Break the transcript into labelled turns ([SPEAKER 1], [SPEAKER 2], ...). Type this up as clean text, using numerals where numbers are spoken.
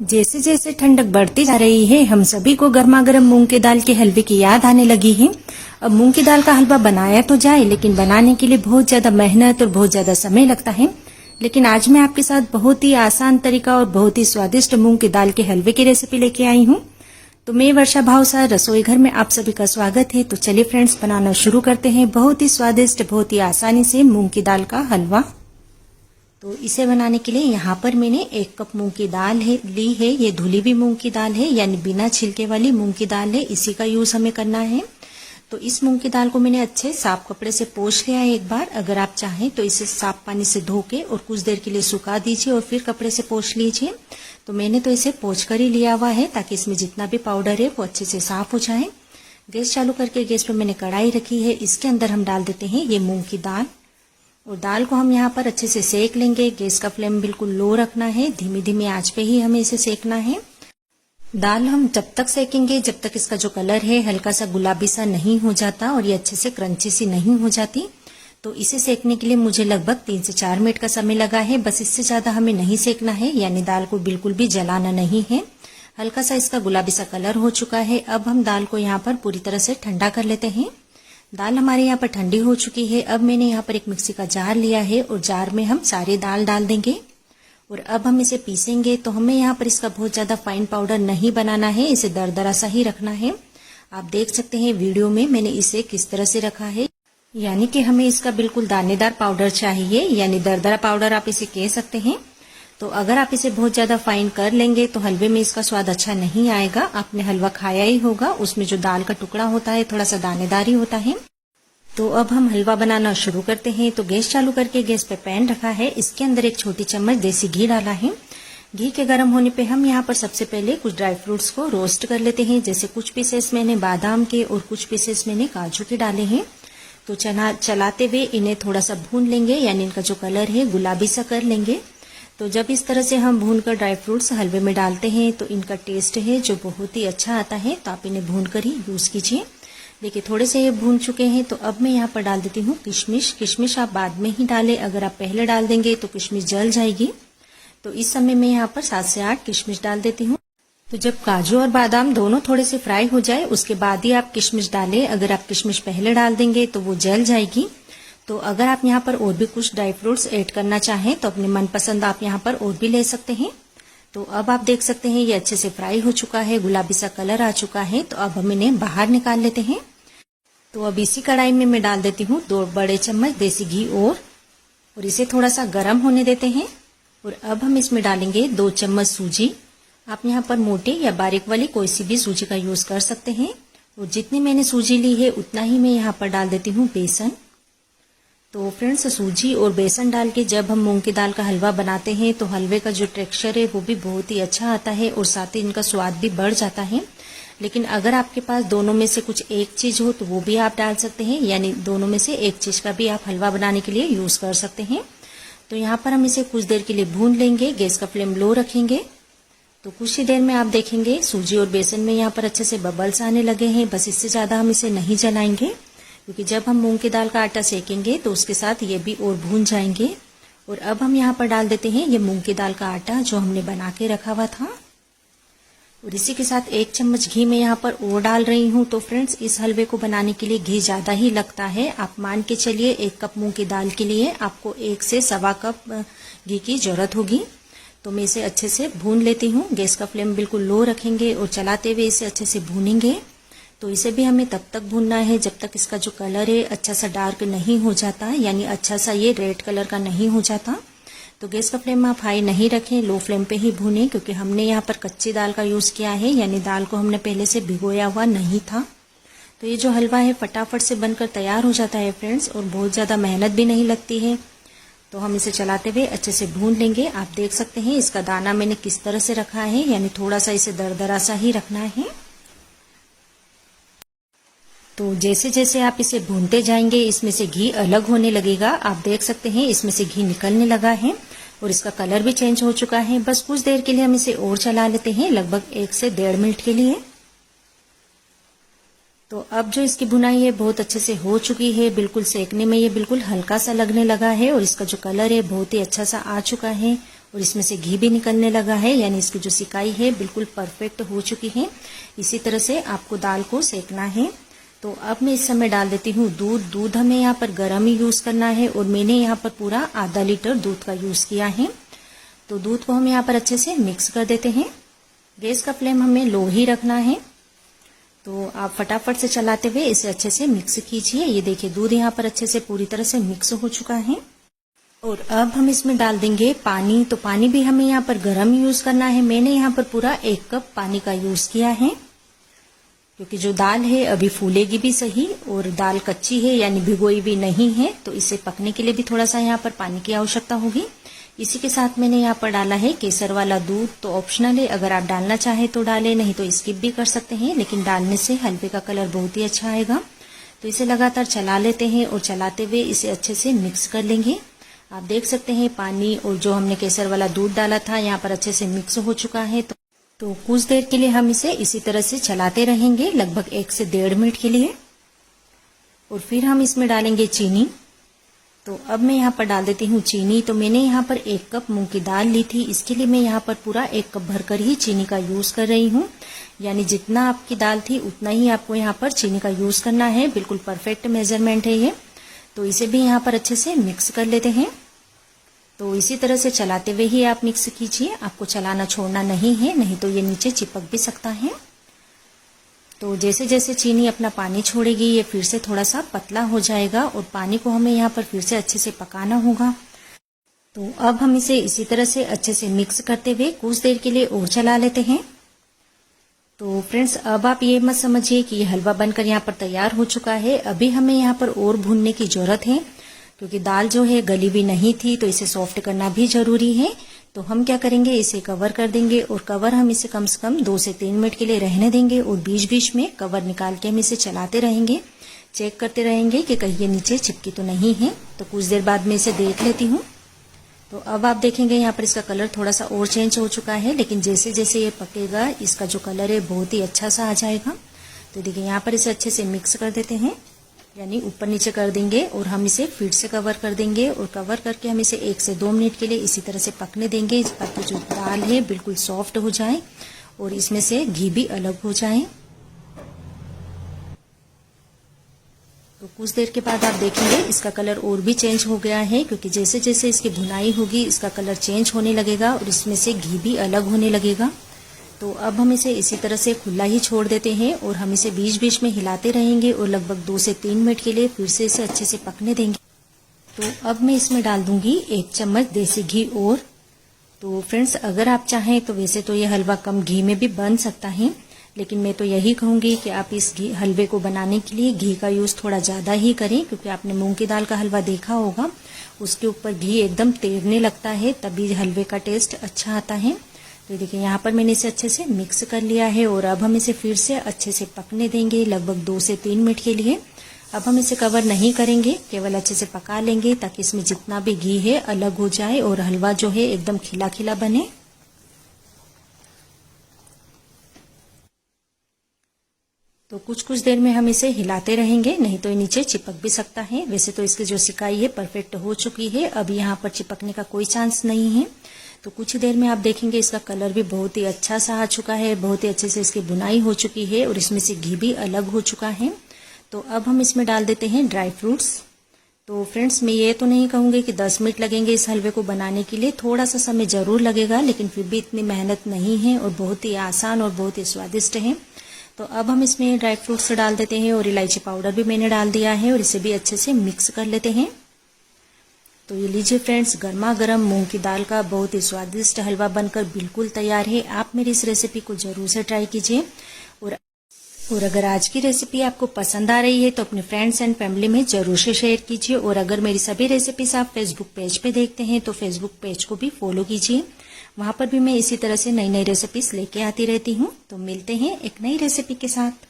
[SPEAKER 1] जैसे जैसे ठंडक बढ़ती जा रही है, हम सभी को गर्मा गर्म मूंग की दाल के हलवे की याद आने लगी है। अब मूंग की दाल का हलवा बनाया तो जाए, लेकिन बनाने के लिए बहुत ज्यादा मेहनत और बहुत ज्यादा समय लगता है। लेकिन आज मैं आपके साथ बहुत ही आसान तरीका और बहुत ही स्वादिष्ट मूंग की दाल के हलवे की रेसिपी लेके आई हूँ। तो मैं वर्षा भावसार रसोई घर में आप सभी का स्वागत है। तो चलिए फ्रेंड्स, बनाना शुरू करते हैं बहुत ही स्वादिष्ट, बहुत ही आसानी से मूंग की दाल का हलवा। तो इसे बनाने के लिए यहाँ पर मैंने 1 कप मूंग की दाल ली है। ये धुली हुई मूंग की दाल है, यानी बिना छिलके वाली मूंग की दाल है। इसी का यूज हमें करना है। तो इस मूंग की दाल को मैंने अच्छे साफ कपड़े से पोंछ लिया है एक बार। अगर आप चाहें तो इसे साफ पानी से धो के और कुछ देर के लिए सुखा दीजिए और फिर कपड़े से पोंछ लीजिए। तो मैंने तो इसे पोंछ कर ही लिया हुआ है, ताकि इसमें जितना भी पाउडर है वो अच्छे से साफ हो जाए। गैस चालू करके गैस पर मैंने कढ़ाई रखी है। इसके अंदर हम डाल देते हैं ये मूंग की दाल, और दाल को हम यहाँ पर अच्छे से सेक लेंगे। गैस का फ्लेम बिल्कुल लो रखना है, धीमी धीमी आंच पे ही हमें इसे सेकना है। दाल हम जब तक सेकेंगे जब तक इसका जो कलर है हल्का सा गुलाबी सा नहीं हो जाता और ये अच्छे से क्रंची सी नहीं हो जाती। तो इसे सेकने के लिए मुझे लगभग 3 से 4 मिनट का समय लगा है। बस इससे ज्यादा हमें नहीं सेकना है, यानी दाल को बिल्कुल भी जलाना नहीं है। हल्का सा इसका गुलाबी सा कलर हो चुका है। अब हम दाल को यहाँ पर पूरी तरह से ठंडा कर लेते हैं। दाल हमारे यहाँ पर ठंडी हो चुकी है। अब मैंने यहाँ पर एक मिक्सी का जार लिया है और जार में हम सारी दाल डाल देंगे और अब हम इसे पीसेंगे। तो हमें यहाँ पर इसका बहुत ज्यादा फाइन पाउडर नहीं बनाना है, इसे दरदरा सा ही रखना है। आप देख सकते हैं वीडियो में मैंने इसे किस तरह से रखा है, यानी कि हमें इसका बिल्कुल दानेदार पाउडर चाहिए, यानी दरदरा पाउडर आप इसे कह सकते हैं। तो अगर आप इसे बहुत ज्यादा फाइन कर लेंगे तो हलवे में इसका स्वाद अच्छा नहीं आएगा। आपने हलवा खाया ही होगा, उसमें जो दाल का टुकड़ा होता है थोड़ा सा दानेदार ही होता है। तो अब हम हलवा बनाना शुरू करते हैं। तो गैस चालू करके गैस पे पैन रखा है। इसके अंदर 1 छोटी चम्मच देसी घी डाला है। घी के गर्म होने पे हम यहाँ पर सबसे पहले कुछ ड्राई फ्रूट्स को रोस्ट कर लेते हैं। जैसे कुछ पीसेस मैंने बादाम के और कुछ पीसेस मैंने काजू के डाले हैं। तो चलाते हुए इन्हें थोड़ा सा भून लेंगे, यानी इनका जो कलर है गुलाबी सा कर लेंगे। तो जब इस तरह से हम भूनकर ड्राई फ्रूट्स हलवे में डालते हैं तो इनका टेस्ट है जो बहुत ही अच्छा आता है। तो आप इन्हें भून कर ही यूज कीजिए। देखिए थोड़े से ये भून चुके हैं। तो अब मैं यहाँ पर डाल देती हूँ किशमिश। किशमिश आप बाद में ही डालें, अगर आप पहले डाल देंगे तो किशमिश जल जाएगी। तो इस समय मैं यहाँ पर 7 से 8 किशमिश डाल देती हूँ। तो जब काजू और बादाम दोनों थोड़े से फ्राई हो जाए उसके बाद ही आप किशमिश डालें। अगर आप किशमिश पहले डाल देंगे तो वो जल जाएगी। तो अगर आप यहाँ पर और भी कुछ ड्राई फ्रूट्स ऐड करना चाहें तो अपने मनपसंद आप यहाँ पर और भी ले सकते हैं। तो अब आप देख सकते हैं ये अच्छे से फ्राई हो चुका है, गुलाबी सा कलर आ चुका है। तो अब हम इन्हें बाहर निकाल लेते हैं। तो अब इसी कढ़ाई में मैं डाल देती हूँ 2 बड़े चम्मच देसी घी और इसे थोड़ा सा गर्म होने देते हैं। और अब हम इसमें डालेंगे 2 चम्मच सूजी। आप यहाँ पर मोटे या बारीक वाली कोई सी भी सूजी का यूज कर सकते हैं। और जितनी मैंने सूजी ली है उतना ही मैं यहाँ पर डाल देती हूँ बेसन। तो फ्रेंड्स, सूजी और बेसन डाल के जब हम मूंग की दाल का हलवा बनाते हैं तो हलवे का जो टेक्सचर है वो भी बहुत ही अच्छा आता है और साथ ही इनका स्वाद भी बढ़ जाता है। लेकिन अगर आपके पास दोनों में से कुछ एक चीज हो तो वो भी आप डाल सकते हैं, यानी दोनों में से एक चीज का भी आप हलवा बनाने के लिए यूज कर सकते हैं। तो यहाँ पर हम इसे कुछ देर के लिए भून लेंगे। गैस का फ्लेम लो रखेंगे। तो कुछ ही देर में आप देखेंगे सूजी और बेसन में यहाँ पर अच्छे से बबल्स आने लगे हैं। बस इससे ज्यादा हम इसे नहीं जलाएंगे, क्योंकि जब हम मूंग की दाल का आटा सेकेंगे तो उसके साथ ये भी और भून जाएंगे। और अब हम यहाँ पर डाल देते हैं ये मूंग की दाल का आटा जो हमने बना के रखा हुआ था, और इसी के साथ 1 चम्मच घी मैं यहाँ पर और डाल रही हूँ। तो फ्रेंड्स, इस हलवे को बनाने के लिए घी ज्यादा ही लगता है। आप मान के चलिए 1 कप मूंग की दाल के लिए आपको 1 से सवा कप घी की जरूरत होगी। तो मैं इसे अच्छे से भून लेती हूँ। गैस का फ्लेम बिल्कुल लो रखेंगे और चलाते हुए इसे अच्छे से भूनेंगे। तो इसे भी हमें तब तक भूनना है जब तक इसका जो कलर है अच्छा सा डार्क नहीं हो जाता, यानी अच्छा सा ये रेड कलर का नहीं हो जाता। तो गैस का फ्लेम आप हाई नहीं रखें, लो फ्लेम पे ही भूनें, क्योंकि हमने यहाँ पर कच्ची दाल का यूज किया है, यानी दाल को हमने पहले से भिगोया हुआ नहीं था। तो ये जो हलवा है फटाफट से बनकर तैयार हो जाता है फ्रेंड्स, और बहुत ज्यादा मेहनत भी नहीं लगती है। तो हम इसे चलाते हुए अच्छे से भून लेंगे। आप देख सकते हैं इसका दाना मैंने किस तरह से रखा है, यानी थोड़ा सा इसे दरदरा सा ही रखना है। तो जैसे जैसे आप इसे भूनते जाएंगे इसमें से घी अलग होने लगेगा। आप देख सकते हैं इसमें से घी निकलने लगा है और इसका कलर भी चेंज हो चुका है। बस कुछ देर के लिए हम इसे और चला लेते हैं, लगभग 1 से 1.5 मिनट के लिए। तो अब जो इसकी भुनाई है बहुत अच्छे से हो चुकी है। बिल्कुल सेकने में ये बिल्कुल हल्का सा लगने लगा है और इसका जो कलर है बहुत ही अच्छा सा आ चुका है और इसमें से घी भी निकलने लगा है, यानी इसकी जो सिकाई है बिल्कुल परफेक्ट हो चुकी है। इसी तरह से आपको दाल को सेकना है। तो अब मैं इस समय डाल देती हूँ दूध। दूध हमें यहाँ पर गर्म ही यूज करना है और मैंने यहाँ पर पूरा आधा लीटर दूध का यूज किया है। तो दूध को हम यहाँ पर अच्छे से मिक्स कर देते हैं। गैस का फ्लेम हमें लो ही रखना है। तो आप फटाफट से चलाते हुए इसे अच्छे से मिक्स कीजिए। ये देखिए दूध यहाँ पर अच्छे से पूरी तरह से मिक्स हो चुका है। और अब हम इसमें डाल देंगे पानी। तो पानी भी हमें यहाँ पर गर्म यूज करना है। मैंने यहाँ पर पूरा 1 कप पानी का यूज किया है, क्योंकि जो दाल है अभी फूलेगी भी सही और दाल कच्ची है यानी भिगोई भी नहीं है, तो इसे पकने के लिए भी थोड़ा सा यहाँ पर पानी की आवश्यकता होगी। इसी के साथ मैंने यहाँ पर डाला है केसर वाला दूध। तो ऑप्शनल है, अगर आप डालना चाहे तो डालें, नहीं तो स्किप भी कर सकते हैं, लेकिन डालने से हलवे का कलर बहुत ही अच्छा आएगा। तो इसे लगातार चला लेते हैं और चलाते हुए इसे अच्छे से मिक्स कर लेंगे। आप देख सकते हैं पानी और जो हमने केसर वाला दूध डाला था यहाँ पर अच्छे से मिक्स हो चुका है। तो कुछ देर के लिए हम इसे इसी तरह से चलाते रहेंगे, लगभग 1 से 1.5 मिनट के लिए। और फिर हम इसमें डालेंगे चीनी। तो अब मैं यहाँ पर डाल देती हूँ चीनी। तो मैंने यहाँ पर 1 कप मूंग की दाल ली थी, इसके लिए मैं यहाँ पर पूरा 1 कप भरकर ही चीनी का यूज कर रही हूँ। यानी जितना आपकी दाल थी उतना ही आपको यहाँ पर चीनी का यूज करना है। बिल्कुल परफेक्ट मेजरमेंट है ये। तो इसे भी यहाँ पर अच्छे से मिक्स कर लेते हैं। तो इसी तरह से चलाते हुए ही आप मिक्स कीजिए, आपको चलाना छोड़ना नहीं है, नहीं तो ये नीचे चिपक भी सकता है। तो जैसे जैसे चीनी अपना पानी छोड़ेगी ये फिर से थोड़ा सा पतला हो जाएगा और पानी को हमें यहाँ पर फिर से अच्छे से पकाना होगा। तो अब हम इसे इसी तरह से अच्छे से मिक्स करते हुए कुछ देर के लिए और चला लेते हैं। तो फ्रेंड्स, अब आप ये मत समझिए कि ये हलवा बनकर यहाँ पर तैयार हो चुका है। अभी हमें यहाँ पर और भूनने की जरूरत है, क्योंकि दाल जो है गली भी नहीं थी, तो इसे सॉफ्ट करना भी जरूरी है। तो हम क्या करेंगे, इसे कवर कर देंगे और कवर हम इसे कम से कम 2 से 3 मिनट के लिए रहने देंगे और बीच बीच में कवर निकाल के हम इसे चलाते रहेंगे, चेक करते रहेंगे कि कहीं ये नीचे चिपकी तो नहीं है। तो कुछ देर बाद मैं इसे देख लेती हूँ। तो अब आप देखेंगे यहाँ पर इसका कलर थोड़ा सा और चेंज हो चुका है, लेकिन जैसे जैसे ये पकेगा इसका जो कलर है बहुत ही अच्छा सा आ जाएगा। तो देखिए यहाँ पर इसे अच्छे से मिक्स कर देते हैं, यानी ऊपर नीचे कर देंगे और हम इसे फिर से कवर कर देंगे और कवर करके हम इसे 1 से 2 मिनट के लिए इसी तरह से पकने देंगे, ताकि जो दाल है बिल्कुल सॉफ्ट हो जाए और इसमें से घी भी अलग हो जाए। तो कुछ देर के बाद आप देखेंगे इसका कलर और भी चेंज हो गया है, क्योंकि जैसे जैसे इसकी भुनाई होगी इसका कलर चेंज होने लगेगा और इसमें से घी भी अलग होने लगेगा। तो अब हम इसे इसी तरह से खुला ही छोड़ देते हैं और हम इसे बीच बीच में हिलाते रहेंगे और लगभग 2 से 3 मिनट के लिए फिर से इसे अच्छे से पकने देंगे। तो अब मैं इसमें डाल दूंगी 1 चम्मच देसी घी और। तो फ्रेंड्स, अगर आप चाहें तो वैसे तो ये हलवा कम घी में भी बन सकता है, लेकिन मैं तो यही कहूंगी कि आप इस हलवे को बनाने के लिए घी का यूज थोड़ा ज्यादा ही करें, क्योंकि आपने मूंग की दाल का हलवा देखा होगा उसके ऊपर घी एकदम तैरने लगता है, तभी हलवे का टेस्ट अच्छा आता है। तो देखिए यहाँ पर मैंने इसे अच्छे से मिक्स कर लिया है और अब हम इसे फिर से अच्छे से पकने देंगे लगभग 2 से 3 मिनट के लिए। अब हम इसे कवर नहीं करेंगे, केवल अच्छे से पका लेंगे ताकि इसमें जितना भी घी है अलग हो जाए और हलवा जो है एकदम खिला खिला बने। तो कुछ कुछ देर में हम इसे हिलाते रहेंगे, नहीं तो ये नीचे चिपक भी सकता है। वैसे तो इसकी जो सिकाई है परफेक्ट हो चुकी है, अब यहाँ पर चिपकने का कोई चांस नहीं है। तो कुछ ही देर में आप देखेंगे इसका कलर भी बहुत ही अच्छा सा आ चुका है, बहुत ही अच्छे से इसकी बुनाई हो चुकी है और इसमें से घी भी अलग हो चुका है। तो अब हम इसमें डाल देते हैं ड्राई फ्रूट्स। तो फ्रेंड्स, मैं ये तो नहीं कहूंगी कि 10 मिनट लगेंगे इस हलवे को बनाने के लिए, थोड़ा सा समय जरूर लगेगा, लेकिन फिर भी इतनी मेहनत नहीं है और बहुत ही आसान और बहुत ही स्वादिष्ट है। तो अब हम इसमें ड्राई फ्रूट्स डाल देते हैं और इलायची पाउडर भी मैंने डाल दिया है और इसे भी अच्छे से मिक्स कर लेते हैं। तो ये लीजिए फ्रेंड्स, गर्मा गर्म मूंग की दाल का बहुत ही स्वादिष्ट हलवा बनकर बिल्कुल तैयार है। आप मेरी इस रेसिपी को जरूर से ट्राई कीजिए और अगर आज की रेसिपी आपको पसंद आ रही है तो अपने फ्रेंड्स एंड फैमिली में जरूर से शेयर कीजिए। और अगर मेरी सभी रेसिपीज आप फेसबुक पेज पे देखते हैं तो फेसबुक पेज को भी फॉलो कीजिए, वहां पर भी मैं इसी तरह से नई नई रेसिपीज लेके आती रहती हूँ। तो मिलते हैं एक नई रेसिपी के साथ।